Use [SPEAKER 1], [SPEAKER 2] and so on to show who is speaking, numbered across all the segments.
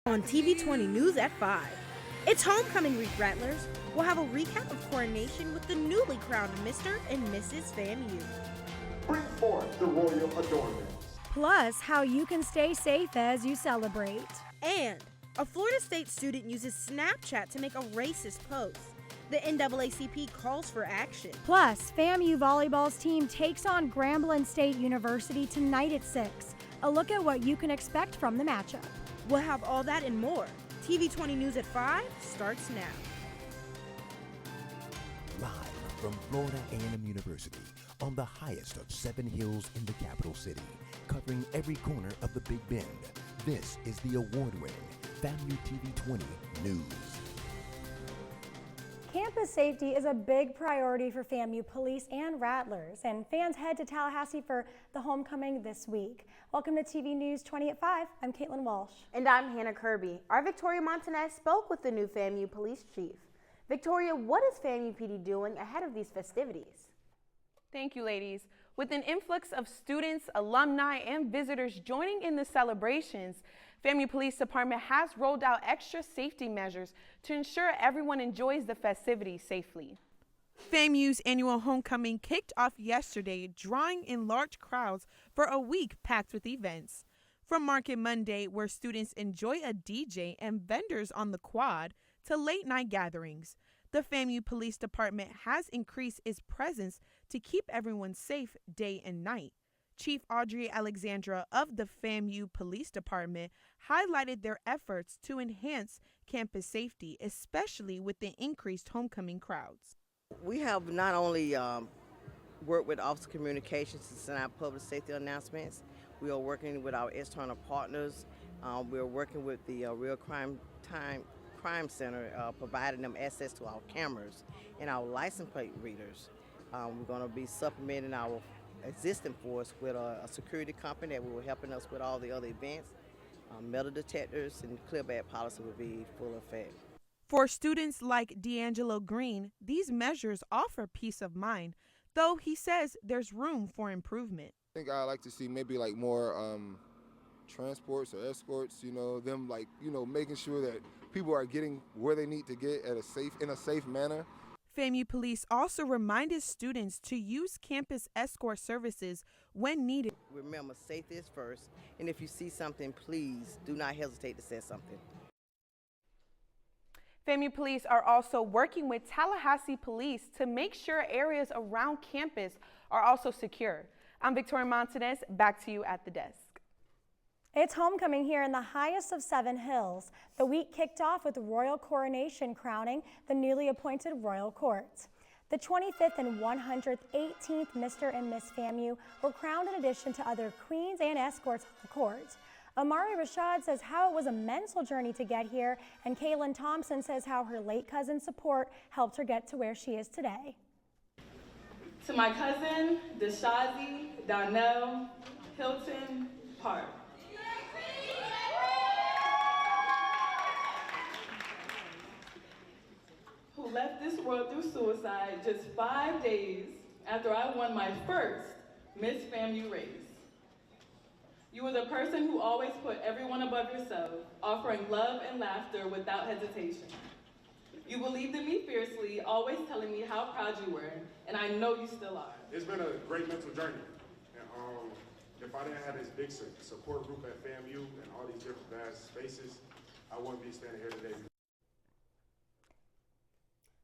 [SPEAKER 1] On TV20 News at 5. It's homecoming week, Rattlers. We'll have a recap of coronation with the newly crowned Mr. and Mrs. FAMU.
[SPEAKER 2] Bring forth the royal adornments.
[SPEAKER 3] Plus, how you can stay safe as you celebrate.
[SPEAKER 1] And a Florida State student uses Snapchat to make a racist post. The NAACP calls for action.
[SPEAKER 3] Plus, FAMU volleyball's team takes on Grambling State University tonight at 6. A look at what you can expect from the matchup.
[SPEAKER 1] We'll have all that and more. TV20 News at 5 starts now.
[SPEAKER 4] Live from Florida A&M University on the highest of 7 hills in the capital city, covering every corner of the Big Bend. This is the award-winning FAMU TV20 News.
[SPEAKER 3] Campus safety is a big priority for FAMU police and Rattlers, and fans head to Tallahassee for the homecoming this week. Welcome to TV News 20 at 5. I'm Kaitlyn Walsh.
[SPEAKER 5] And I'm Hannah Kirby. Our Victoria Montanez spoke with the new FAMU police chief. Victoria, what is FAMU PD doing ahead of these festivities?
[SPEAKER 6] Thank you, ladies. With an influx of students, alumni, and visitors joining in the celebrations, FAMU Police Department has rolled out extra safety measures to ensure everyone enjoys the festivities safely.
[SPEAKER 7] FAMU's annual homecoming kicked off yesterday, drawing in large crowds for a week packed with events. From Market Monday, where students enjoy a DJ and vendors on the quad, to late-night gatherings, the FAMU Police Department has increased its presence to keep everyone safe day and night. Chief Audrey Alexandra of the FAMU Police Department highlighted their efforts to enhance campus safety, especially with the increased homecoming crowds.
[SPEAKER 8] We have not only worked with Office of Communications to send out public safety announcements, we are working with our external partners. We are working with the Real Crime Center, providing them access to our cameras and our license plate readers. We're going to be supplementing our existing force with a security company that will be helping us with all the other events. Metal detectors and clear bag policy will be full effect.
[SPEAKER 7] For students like D'Angelo Green, these measures offer peace of mind, though he says there's room for improvement.
[SPEAKER 9] I think I'd like to see maybe like more transports or escorts, them making sure that people are getting where they need to get in a safe manner.
[SPEAKER 7] FAMU Police also reminded students to use campus escort services when needed.
[SPEAKER 8] Remember, safety is first, and if you see something, please do not hesitate to say something.
[SPEAKER 6] FAMU Police are also working with Tallahassee Police to make sure areas around campus are also secure. I'm Victoria Montanez, back to you at the desk.
[SPEAKER 3] It's homecoming here in the highest of 7 hills. The week kicked off with royal coronation crowning the newly appointed royal court. The 25th and 118th Mr. and Miss FAMU were crowned in addition to other queens and escorts on the court. Amari Rashad says how it was a mental journey to get here, and Kaylin Thompson says how her late cousin's support helped her get to where she is today.
[SPEAKER 10] To my cousin, Deshazi, Donnell, Hilton, Park. Who left this world through suicide just 5 days after I won my first Miss FAMU race. You were the person who always put everyone above yourself, offering love and laughter without hesitation. You believed in me fiercely, always telling me how proud you were, and I know you still are.
[SPEAKER 2] It's been a great mental journey. And, if I didn't have this big support group at FAMU and all these different vast spaces, I wouldn't be standing here today.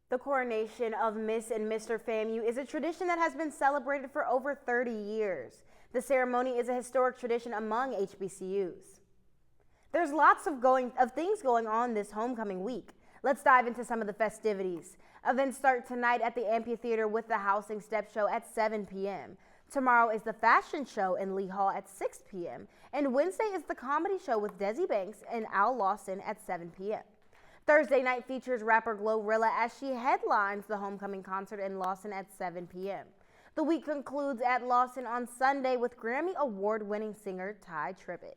[SPEAKER 5] The coronation of Miss and Mr. FAMU is a tradition that has been celebrated for over 30 years. The ceremony is a historic tradition among HBCUs. There's lots of things going on this homecoming week. Let's dive into some of the festivities. Events start tonight at the amphitheater with the Housing Step Show at 7 p.m. Tomorrow is the fashion show in Lee Hall at 6 p.m. And Wednesday is the comedy show with Desi Banks and Al Lawson at 7 p.m. Thursday night features rapper Glorilla as she headlines the homecoming concert in Lawson at 7 p.m. The week concludes at Lawson on Sunday with Grammy Award-winning singer Ty Tribbett.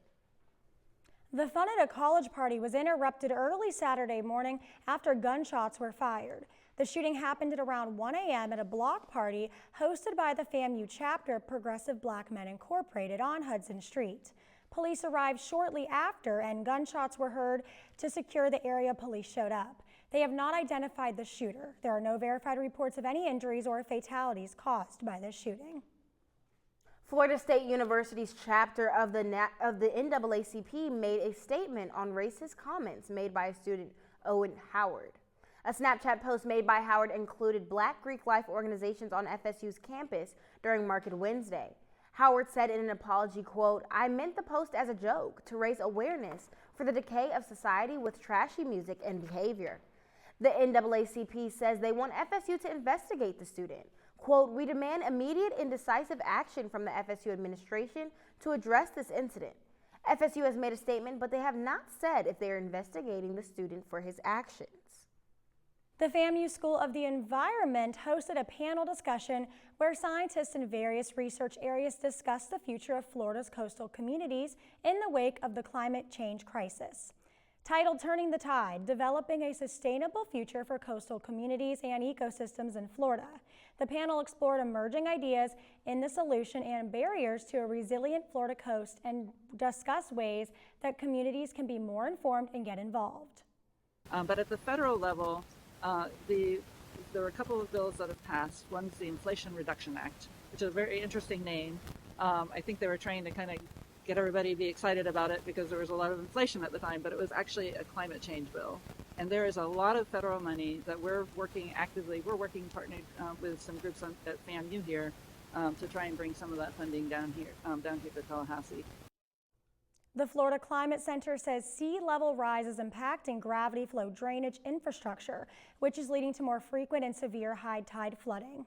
[SPEAKER 3] The fun at a college party was interrupted early Saturday morning after gunshots were fired. The shooting happened at around 1 a.m. at a block party hosted by the FAMU chapter of Progressive Black Men Incorporated on Hudson Street. Police arrived shortly after and gunshots were heard. To secure the area, police showed up. They have not identified the shooter. There are no verified reports of any injuries or fatalities caused by this shooting.
[SPEAKER 5] Florida State University's chapter of the NAACP made a statement on racist comments made by a student, Owen Howard. A Snapchat post made by Howard included Black Greek Life organizations on FSU's campus during Market Wednesday. Howard said in an apology, quote, "I meant the post as a joke to raise awareness for the decay of society with trashy music and behavior." The NAACP says they want FSU to investigate the student. Quote, "We demand immediate and decisive action from the FSU administration to address this incident." FSU has made a statement, but they have not said if they are investigating the student for his actions.
[SPEAKER 3] The FAMU School of the Environment hosted a panel discussion where scientists in various research areas discussed the future of Florida's coastal communities in the wake of the climate change crisis. Titled "Turning the Tide, Developing a Sustainable Future for Coastal Communities and Ecosystems in Florida," the panel explored emerging ideas in the solution and barriers to a resilient Florida coast and discussed ways that communities can be more informed and get involved.
[SPEAKER 11] But at the federal level, there are a couple of bills that have passed. One's the Inflation Reduction Act, which is a very interesting name. I think they were trying to kind of get everybody to be excited about it because there was a lot of inflation at the time, but it was actually a climate change bill. And there is a lot of federal money that we're working actively. We're working partnered with some groups at FAMU here to try and bring some of that funding down here to Tallahassee.
[SPEAKER 3] The Florida Climate Center says sea level rise is impacting gravity flow drainage infrastructure, which is leading to more frequent and severe high tide flooding.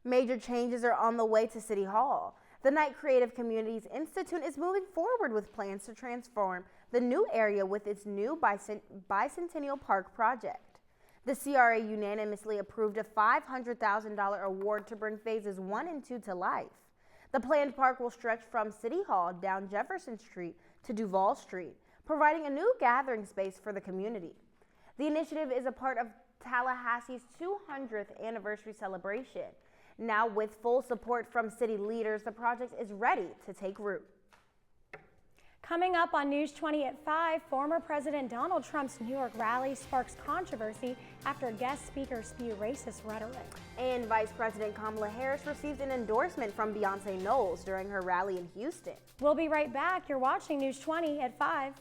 [SPEAKER 5] Major changes are on the way to City Hall. The Knight Creative Communities Institute is moving forward with plans to transform the new area with its new Bicentennial Park project. The CRA unanimously approved a $500,000 award to bring phases 1 and 2 to life. The planned park will stretch from City Hall down Jefferson Street to Duval Street, providing a new gathering space for the community. The initiative is a part of Tallahassee's 200th anniversary celebration. Now, with full support from city leaders, the project is ready to take root.
[SPEAKER 3] Coming up on News 20 at 5, former President Donald Trump's New York rally sparks controversy after guest speakers spew racist rhetoric.
[SPEAKER 5] And Vice President Kamala Harris received an endorsement from Beyonce Knowles during her rally in Houston.
[SPEAKER 3] We'll be right back. You're watching News 20 at 5.